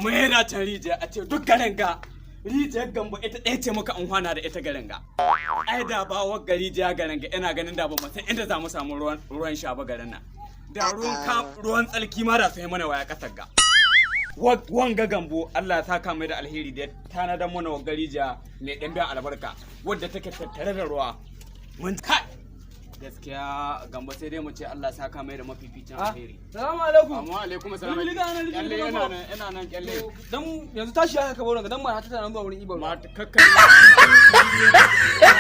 mu yana can rijiya a ce duk garin ga rijiyar Gambo ita ɗaya ce muka amfana da ita garin ga. Ai da ba wa rijiya garin ga ina ganin da ba mu san inda za mu samu ruwan sha ba garin nan. Da ruwan tsalki ma da sai mana waya kasar ga. Wanga Gambo Allah ya saka mai da alheri da tanadar mana wa rijiya mai ɗimbin albarka wadda take tattare da ruwa. Mun kai gaskiya Gambo sai dai mu ce Allah ya saka mai da mafificin alheri. Assalamu alaikum. Amma alaikum assalam. Kyalle ina nan kyalle. Dan yanzu tashi haka ka bauran ga dan ma ta tana zuwa wurin ibar ruwa. Ma kakkai.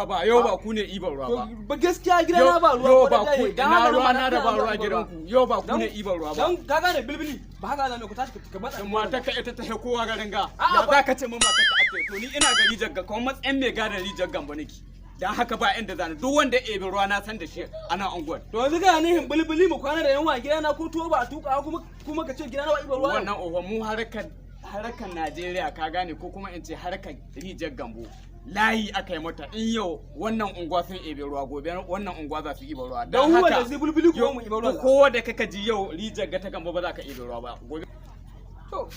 Ba yau ba ku ne ibar ruwa ba. Ba gaskiya gidana ba ruwa. Yau ba ku ina ruwa na da ba ruwa gidanku. Yau ba ku ne ibar ruwa ba. Dan ka gane bilbili ba haka zan ku tashi ka bada. Mata ka ita ta kowa garin ga. Ya za ka ce mu mata ka ate to ni ina gari jagga kuma matsayin mai gadari jaggan ba nake. Dan haka ba inda zan duk wanda ya ebe ruwa na san da shi ana unguwar. To yanzu ga nihin bilbili mu kwana da yanwa gidana ko tuwo ba a tuka kuma ka ce gidana ba ibar ruwa. Wannan oho mu harkan Najeriya ka gane ko kuma in ce harkan rijiyar Gambo. Layi aka yi mata in yau wannan unguwa sun ebe ruwa gobe wannan unguwa za su ibe ruwa don haka da zai bulbuli ko mu ibe ruwa ko da kaka ji yau rijiyar ga ta Gambo ba za ka ibe ruwa ba gobe to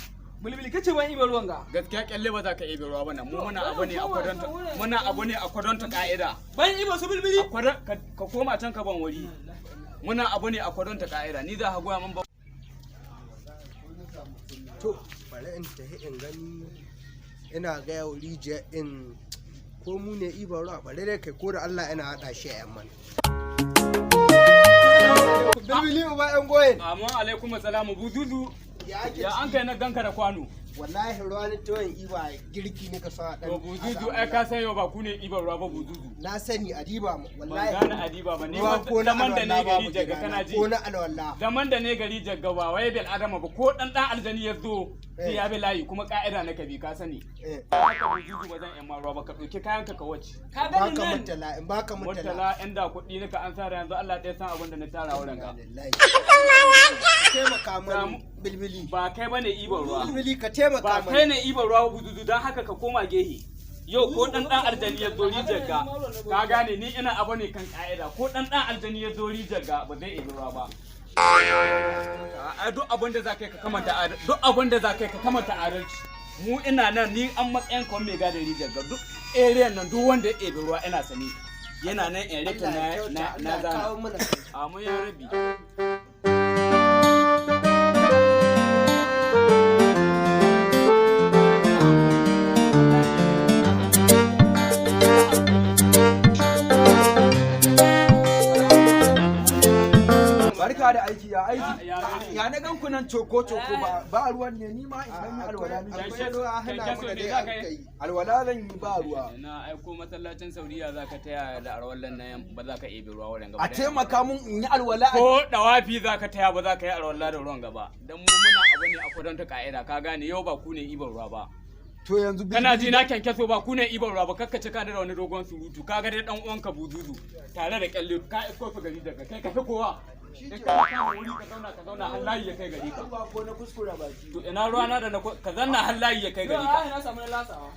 bulbuli kace ban ibe ruwan ga gaskiya kyalle ba za ka ibe ruwa ba nan mu muna abu ne a kwadonta ka'ida ban ibe su bulbuli ka koma can ka ban wuri muna abu ne a kwadonta ka'ida ni za ka goya man ba to bari in tafi in gani ina ga yau rijiya in ko mu ne ibar ruwa bare dai kai ko da Allah ina hada shi a yamman bilbili uba yan goyen amma alaikum assalamu buzuzu ya an kai na ganka da kwano wallahi ruwa ne to yin iba girki ne ka sa dan to buzuzu ai ka san yau ba ku ne ibar ruwa ba buzuzu na sani adiba wallahi ban gane adiba ba ne zaman da ne gari jagga kana ji ko na alwala zaman da ne gari jagga ba wai bil adama ba ko dan aljani ya zo sai ya bi layi kuma ka'ida na kabi ka sani haka buzuzu ba zan yan ruwa ba ka dauki kayan ka wace ka gani baka nan mutala in baka mutala mutala inda kuɗi nika an tsara yanzu Allah ɗaya san abin da na tara wurin ka taimaka mun bilbili ba kai bane ibar ruwa bilbili ka taimaka ba mun kai ne ibar ruwa buzuzu dan haka ka koma gehe yau ko dan aljani ya zo rijiyar ga ka gane ni ina abu ne kan ka'ida ko dan aljani ya zo rijiyar ga ba zai ibi ruwa ba duk abin da za ka yi ka kamanta adalci mu ina nan ni an matsayin kwan mai gadin rijiyar ga duk area nan duk wanda ya ebi ruwa ina sani yana nan in rike na zana a mun ya rabi barka da aiki ya na gan ku nan coko ba ruwan ne ni ma in gani alwala ni akwai ruwa hana mu da dai aka yi alwala zan yi ba ruwa na aiko masallacin Saudiya zaka taya da arwallan nan ba za ka ebe ruwa wurin gaba a taimaka mun in yi alwala ko dawafi zaka taya ba za ka yi alwala da ruwan gaba dan mu muna abu ne a kudanta ka'ida ka gane yau ba ku ne ibar ruwa ba to yanzu kana ji na kyankyaso ba ku ne ibar ruwa ba kakkace ka da wani dogon surutu ka ga dai dan uwanka buzuzu tare da kyalle ka isko su gari daga kai ka fi kowa ka wuri ka zauna har layi ya kai gari ka ko na kuskura baki to ina ruwa na da ka zanna har layi ya kai gari ka na samu na lasawa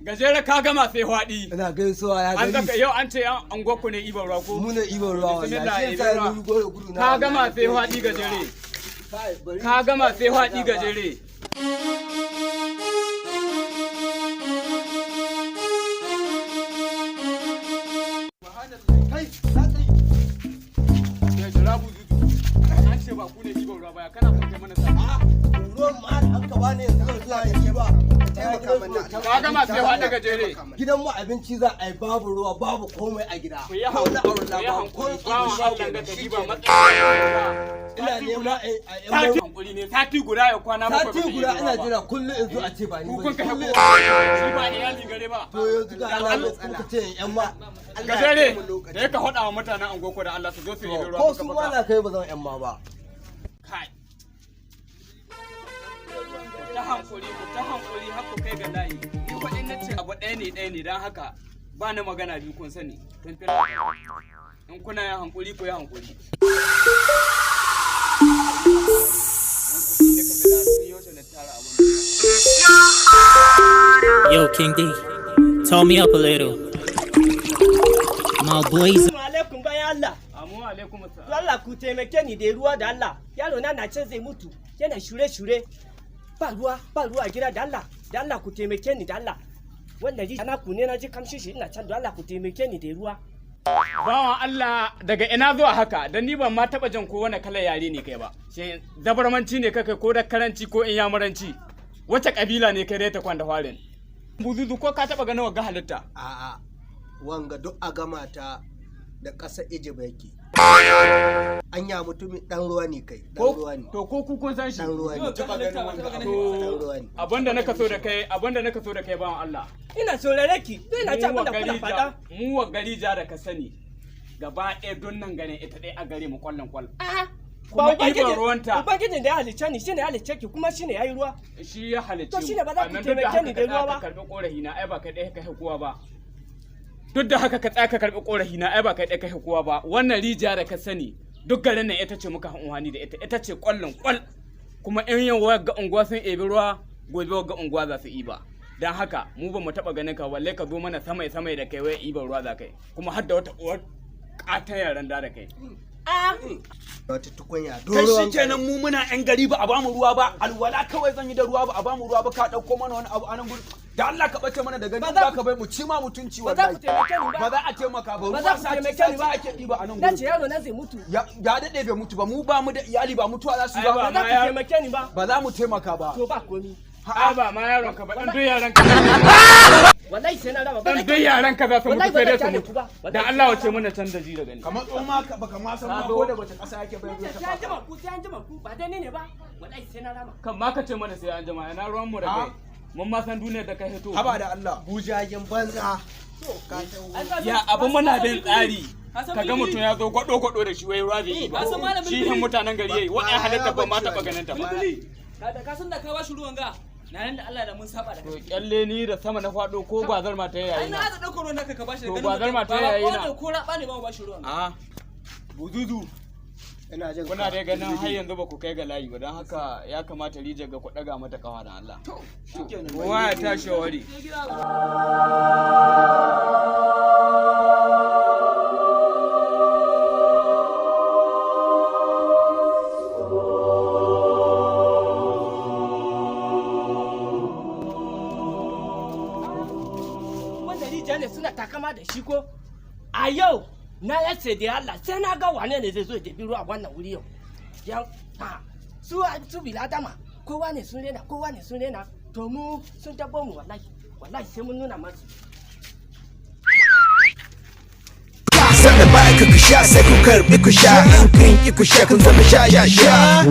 gajere ka gama sai hwaɗi ina gaisuwa ya gari an yau an ce an gwakku ne ibar ruwa ko mu ne ibar ruwa wallahi sai ya yi gudu ka gama sai hwaɗi gajere ka gama sai hwaɗi gajere an ce ba ku ne ibar ruwa baya kana son kai mana sa ruwan ma an ka bani yanzu zan zuwa da shi ba taimaka mana ka gama sai hwaɗi gajere gidan mu abinci za a yi babu ruwa babu komai a gida ku yi hankali bawan Allah ga gari ba matsayin ina nema sati hankali ne sati guda ya kwana bakwai sati guda ina jira kullum in zo a ce ba ni kun ka hako shi ba iyali gare ba to yanzu ga Allah kuka ce yan ma gajere da yaka hada wa mutanen angoko da Allah su zo su yi ruwa ko su ma na kai ba zan yan ma ba kai ta hankali haka kai ga layi ni kwadin na ce abu ɗaya ne don haka ba na magana biyu kun sani tun fira in kuna ya hankali ko ya hankali Yo, King D, turn me up a little. My boys. alaikum bayan Allah alaikum assalam. To Allah ku taimake ni da ruwa da Allah. Yaro na can zai mutu. Yana shure-shure. Ba ruwa gida da Allah ku taimake ni da Allah. Wanda ji ana ku ne na ji kamshi shi ina can da Allah ku taimake ni da ruwa. Bawan Allah daga ina zuwa haka dan ni ban ma taba jan ko wani kalar yare ne kai ba. Shin zabarmanci ne kai ko da karanci ko in yamuranci? Wace kabila ne kai dai ta kwanda farin? Buzuzu ko ka taba ganin wagga halitta? A'a, wanga duk a gama ta da ƙasa Egypt yake. Anya mutumi dan ruwa ne kai, dan ruwa ne. To ko ku kun san shi? Dan ruwa ne. To abinda naka so da kai bawan Allah. Ina saurare ki, ina ta abin da kuna faɗa. Mu wa gari ja da ka sani. Gaba ɗaya don nan garin ita ɗaya a gare mu kwallon kwal. Kuma ɗiban ruwanta. Ubangijin da ya halicce ni shine ya halicce ki kuma shine ya yi ruwa. Shi ya halicce mu. To shine ba za ku taimake ni da ruwa ba. Karɓi ƙorafi na ai ba kai ɗaya ka kowa ba. Duk da haka ka tsaya ka karɓi ƙorafi na ai ba kai ɗaya ka kowa ba. Wannan rijiya da ka sani duk garin nan ita ce muka unhani da ita ce kwallon kwal. Kuma in yin ga unguwa sun ebi ruwa gobe ga unguwa za su iba. Dan haka mu ba mu taɓa ganin ka walle ka zo mana samai da kai wai iban ruwa za kai. Kuma har da wata uwar ƙatan yaran da kai. Wata tukunya kai shi kenan mu muna yan gari ba a bamu ruwa ba alwala kawai zan yi da ruwa ba a bamu ruwa ba ka dauko mana wani abu anan gudu da Allah ka bace mana da gani ba ka bai mu ci ma mutunci wallahi ba za a taimaka ba ruwa sai ba ake diba anan gudu nace yaro na zai mutu ya dade bai mutu ba mu ba mu da iyali ba mutuwa za su yi ba za ku taimake ni ba ba za mu taimaka ba to ba komi a ba ma yaron ka ba dan duk yaran ka wallahi sai na raba dan duk yaran ka za su mutu sai dai su mutu dan Allah wace mana can da ji da gani kamar tsoma ka baka ma san ma ko da wata kasa yake bai ruwa sai an jima ku ba dai ne ba wallahi sai na raba kan ma ka ce mana sai an jima ina ruwan mu da kai mun ma san duniyar da kai hito haba da Allah bujagen banza ya abu muna bin tsari kaga mutum ya zo gwado da shi wai ruwa zai yi ba shi hin mutanen gari yayi wa'ai halitta ba ma taba ganin ta ba ka san da ka ba shi ruwan ga na nan da Allah da mun saba da kai to kyalle ni da sama na fado ko gwazar ma ta yayi ai na haza dauko ruwan naka ka ba shi da to gwazar ma ta yayi na ko raba ne ba mu ba shi ruwan a buzuzu ina jin kuna da ganin har yanzu ba ku kai ga layi ba don haka ya kamata rijiyar ga ku daga mata kawa da Allah kowa ya tashi wari ne suna takama da shi ko a yau na yace da Allah sai na ga wane ne zai zo da biro a wannan wuri yau yan su biladama kowa ne sun rena to mu sun tabo mu wallahi sai mun nuna masu Sanda baka ku sha sai ku karbi ku sha in kun ki ku sha kun zama sha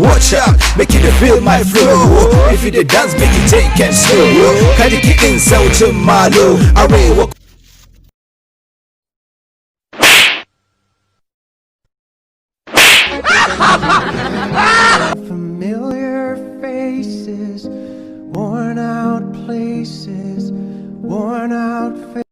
watch out make you feel my flow if you the dance make you take and slow kada ki in sautin malo arewa Familiar faces, worn out places, worn out faces.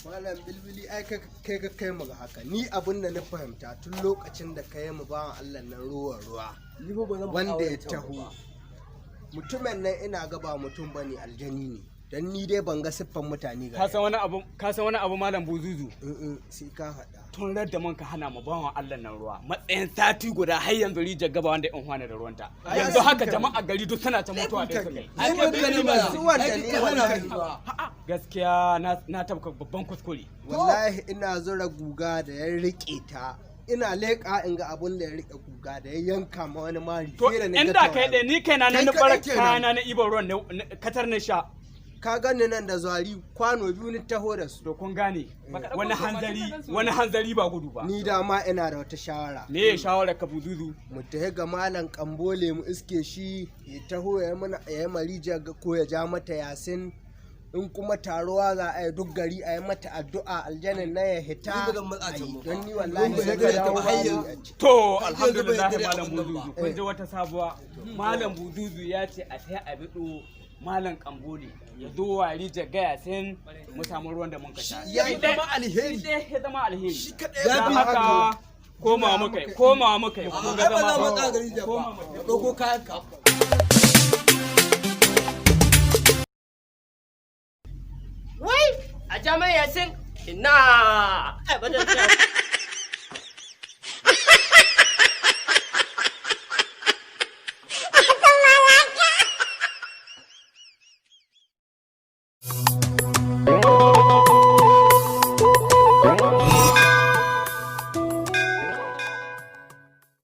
Malam bilbili ai kai ka kai mu ga haka ni abin da na fahimta tun lokacin da kai mu bawan Allah nan ruwa wanda ya taho mutumin nan ina ga ba mutum bane aljani ne dan ni dai ban ga siffan mutane ga ka san wani abu malam buzuzu sai ka hada tun radda mun ka hana mu bawan Allah nan ruwa matsayin sati guda har yanzu rijiyar gaba wanda in hwana da ruwanta yanzu haka jama'a gari duk tana ta mutuwa da su kai ai mun gani ba su wanda ne hana gaskiya na tabka babban kuskure wallahi ina zura guga da ya rike ta ina leƙa in ga abun da ya rike guga da ya yanka ma wani mari to inda kai da ni kaina na bar kayana na ibar ruwan katar na sha ka gani nan da zuwari kwano biyu ni taho da su. To kun gane wani hanzari ba gudu ba. Ni da ma ina da wata shawara. Me ya shawara ka bududu? Mu tafi ga malam Kambole mu iske shi ya taho ya yi marija ko ya ja mata yasin. In kuma taruwa za a yi duk gari a yi mata addu'a aljanin na ya hita don ni wallahi sai ka dawo to alhamdulillah malam bududu kun ji wata sabuwa. Malam bududu ya ce a sai a bido malam Kambole ya zo wari jagaya sai mu samu ruwan da mun ka sha. Ya zama alheri. Ya zama alheri. Shi kadai ya ya fi haka koma muka yi kun ga zama ba gari da ba. Dogo kayan ka. Wai, a jami'ai yasin ina ai ba da